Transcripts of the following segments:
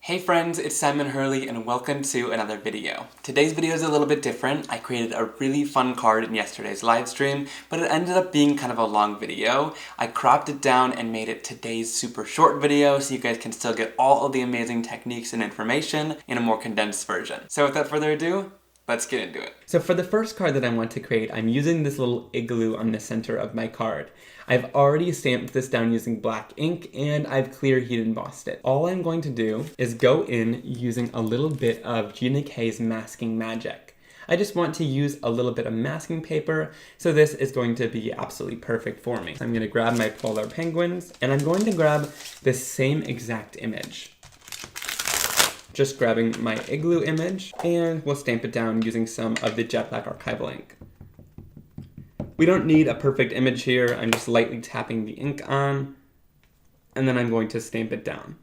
Hey friends, it's Simon Hurley and welcome to another video. Today's video is a little bit different. I created a really fun card in yesterday's live stream, but it ended up being kind of a long video. I cropped it down and made it today's super short video so you guys can still get all of the amazing techniques and information in a more condensed version. So without further ado, let's get into it. So for the first card that I want to create, I'm using this little igloo on the center of my card. I've already stamped this down using black ink and I've clear heat embossed it. All I'm going to do is go in using a little bit of Tsukineko's masking magic. I just want to use a little bit of masking paper, so this is going to be absolutely perfect for me. I'm going to grab my polar penguins and I'm going to grab this same exact image. Just grabbing my igloo image, and we'll stamp it down using some of the jet black archival ink. We don't need a perfect image here. I'm just lightly tapping the ink on, and then I'm going to stamp it down.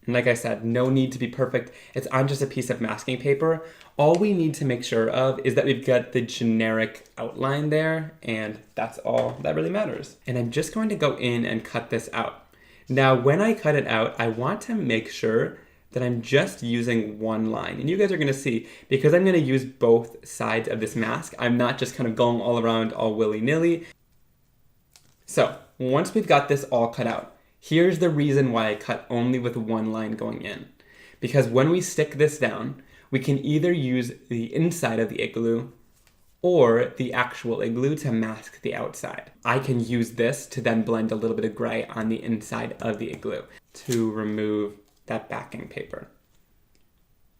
And like I said, no need to be perfect. It's on just a piece of masking paper. All we need to make sure of is that we've got the generic outline there, and that's all that really matters. And I'm just going to go in and cut this out. Now, when I cut it out, I want to make sure that I'm just using one line. And you guys are gonna see, because I'm gonna use both sides of this mask, I'm not just kind of going all around all willy-nilly. So, once we've got this all cut out, here's the reason why I cut only with one line going in. Because when we stick this down, we can either use the inside of the igloo or the actual igloo to mask the outside. I can use this to then blend a little bit of gray on the inside of the igloo to remove that backing paper.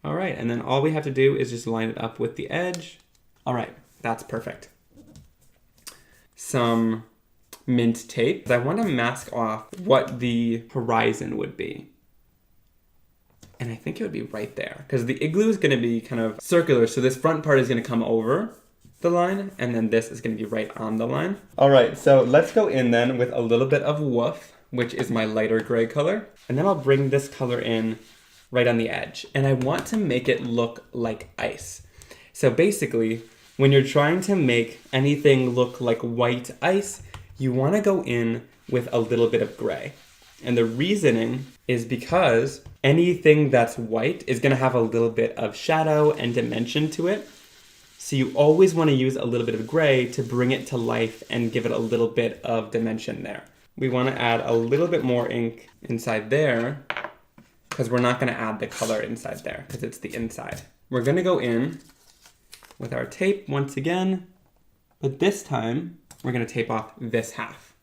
All right, and then all we have to do is just line it up with the edge. All right, that's perfect. Some mint tape. I want to mask off what the horizon would be. And I think it would be right there, because the igloo is gonna be kind of circular, so this front part is gonna come over the line, and then this is gonna be right on the line. All right, so let's go in then with a little bit of woof, which is my lighter gray color. And then I'll bring this color in right on the edge. And I want to make it look like ice. So basically, when you're trying to make anything look like white ice, you want to go in with a little bit of gray. And the reasoning is because anything that's white is going to have a little bit of shadow and dimension to it. So you always want to use a little bit of gray to bring it to life and give it a little bit of dimension there. We want to add a little bit more ink inside there because we're not going to add the color inside there because it's the inside. We're going to go in with our tape once again, but this time we're going to tape off this half.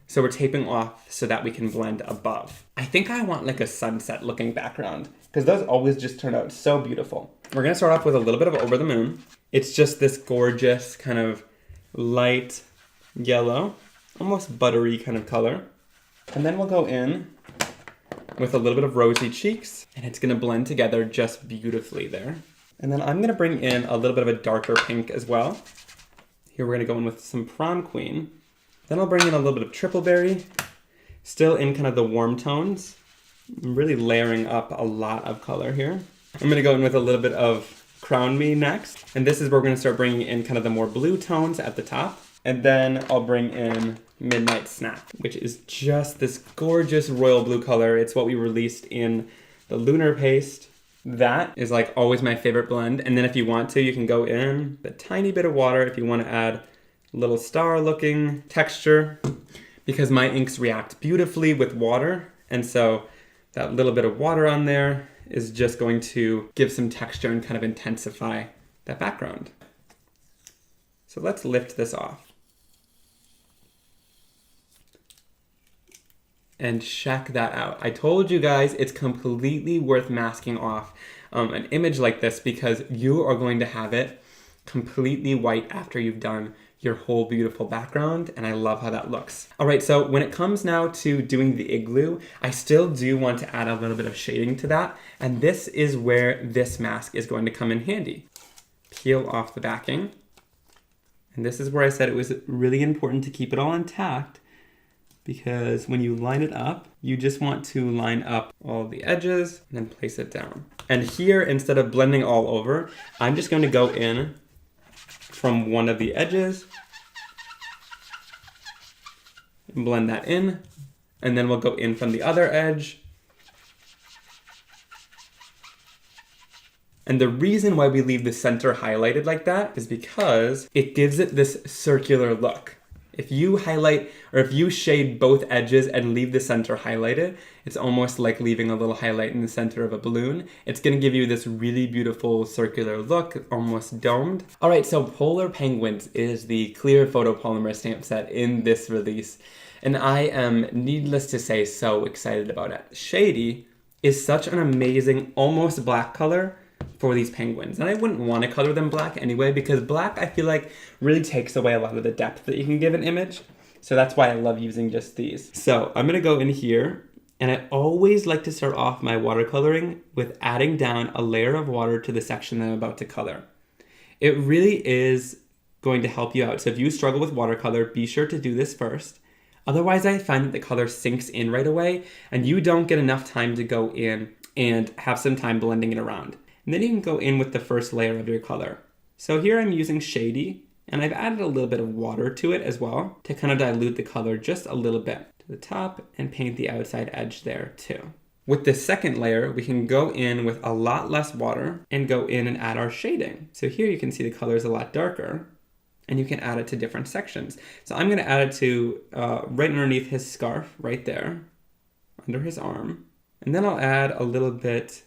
So we're taping off so that we can blend above. I think I want like a sunset looking background because those always just turn out so beautiful. We're going to start off with a little bit of Over the Moon. It's just this gorgeous kind of light yellow, almost buttery kind of color. And then we'll go in with a little bit of Rosy Cheeks, and it's gonna blend together just beautifully there. And then I'm gonna bring in a little bit of a darker pink as well. Here we're gonna go in with some Prom Queen. Then I'll bring in a little bit of Triple Berry, still in kind of the warm tones. I'm really layering up a lot of color here. I'm gonna go in with a little bit of Crown Me next. And this is where we're gonna start bringing in kind of the more blue tones at the top. And then I'll bring in Midnight Snap, which is just this gorgeous royal blue color. It's what we released in the Lunar paste. That is like always my favorite blend. And then if you want to, you can go in a tiny bit of water if you want to add a little star looking texture, because my inks react beautifully with water. And so that little bit of water on there is just going to give some texture and kind of intensify that background. So let's lift this off. And check that out. I told you guys it's completely worth masking off an image like this because you are going to have it completely white after you've done your whole beautiful background, and I love how that looks. All right, so when it comes now to doing the igloo, I still do want to add a little bit of shading to that, and this is where this mask is going to come in handy. Peel off the backing, and this is where I said it was really important to keep it all intact, because when you line it up, you just want to line up all the edges and then place it down. And here, instead of blending all over, I'm just going to go in from one of the edges and blend that in. And then we'll go in from the other edge And the reason why we leave the center highlighted like that is because it gives it this circular look. If you highlight, or if you shade both edges and leave the center highlighted, it's almost like leaving a little highlight in the center of a balloon. It's going to give you this really beautiful circular look, almost domed. All right, so Polar Penguins is the clear photopolymer stamp set in this release, and I am, needless to say, so excited about it. Shady is such an amazing, almost black color for these penguins. And I wouldn't want to color them black anyway, because black, I feel like, really takes away a lot of the depth that you can give an image. So that's why I love using just these. So I'm gonna go in here, and I always like to start off my watercoloring with adding down a layer of water to the section that I'm about to color. It really is going to help you out. So if you struggle with watercolor, be sure to do this first. Otherwise, I find that the color sinks in right away, and you don't get enough time to go in and have some time blending it around. And then you can go in with the first layer of your color. So here I'm using Shady, and I've added a little bit of water to it as well to kind of dilute the color just a little bit to the top and paint the outside edge there too. With the second layer, we can go in with a lot less water and go in and add our shading. So here you can see the color is a lot darker, and you can add it to different sections. So I'm gonna add it to right underneath his scarf, right there, under his arm. And then I'll add a little bit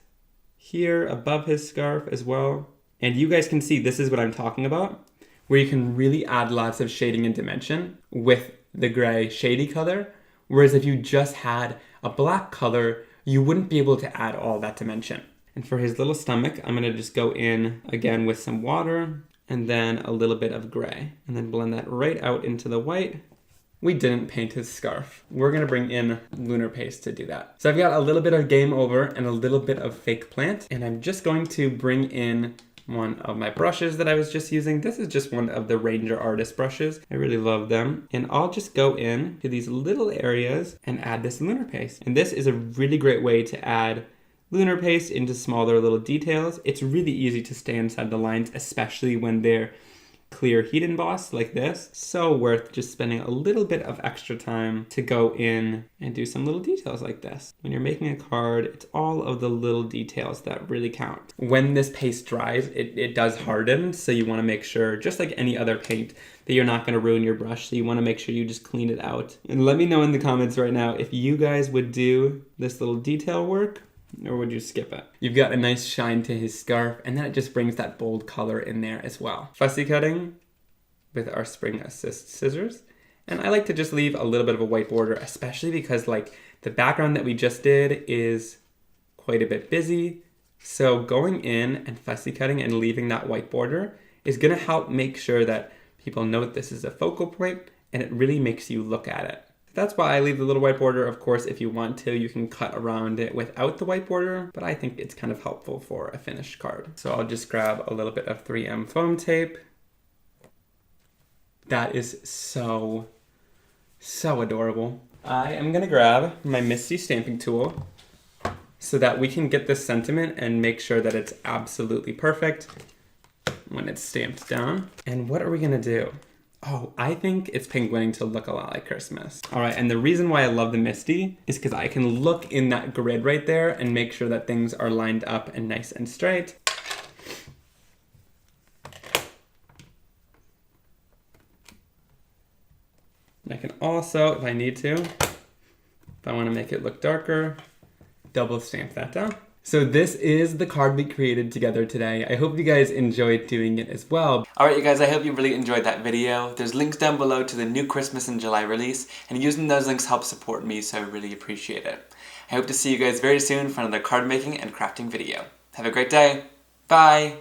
here above his scarf as well. And you guys can see this is what I'm talking about, where you can really add lots of shading and dimension with the gray shady color. Whereas if you just had a black color, you wouldn't be able to add all that dimension. And for his little stomach, I'm gonna just go in again with some water and then a little bit of gray, and then blend that right out into the white. We didn't paint his scarf. We're gonna bring in Lunar paste to do that. So I've got a little bit of Game Over and a little bit of Fake Plant, and I'm just going to bring in one of my brushes that I was just using. This is just one of the Ranger Artist brushes. I really love them. And I'll just go in to these little areas and add this Lunar paste. And this is a really great way to add Lunar paste into smaller little details. It's really easy to stay inside the lines, especially when they're clear heat embossed like this. So worth just spending a little bit of extra time to go in and do some little details like this. When you're making a card, it's all of the little details that really count. When this paste dries, it does harden, so you want to make sure, just like any other paint, that you're not going to ruin your brush, so you want to make sure you just clean it out. And let me know in the comments right now if you guys would do this little detail work, or would you skip it? You've got a nice shine to his scarf, and then it just brings that bold color in there as well. Fussy cutting with our Spring Assist scissors. And I like to just leave a little bit of a white border, especially because like the background that we just did is quite a bit busy. So going in and fussy cutting and leaving that white border is gonna help make sure that people know that this is a focal point, and it really makes you look at it. That's why I leave the little white border. Of course, if you want to, you can cut around it without the white border, but I think it's kind of helpful for a finished card. So I'll just grab a little bit of 3M foam tape. That is so adorable. I am gonna grab my MISTI stamping tool so that we can get this sentiment and make sure that it's absolutely perfect when it's stamped down. And what are we gonna do? Oh, I think it's penguining to look a lot like Christmas. All right, and the reason why I love the MISTI is because I can look in that grid right there and make sure that things are lined up and nice and straight. I can also, if I need to, if I want to make it look darker, double stamp that down. So this is the card we created together today. I hope you guys enjoyed doing it as well. Alright you guys, I hope you really enjoyed that video. There's links down below to the new Christmas in July release, and using those links helps support me, so I really appreciate it. I hope to see you guys very soon for another card making and crafting video. Have a great day. Bye!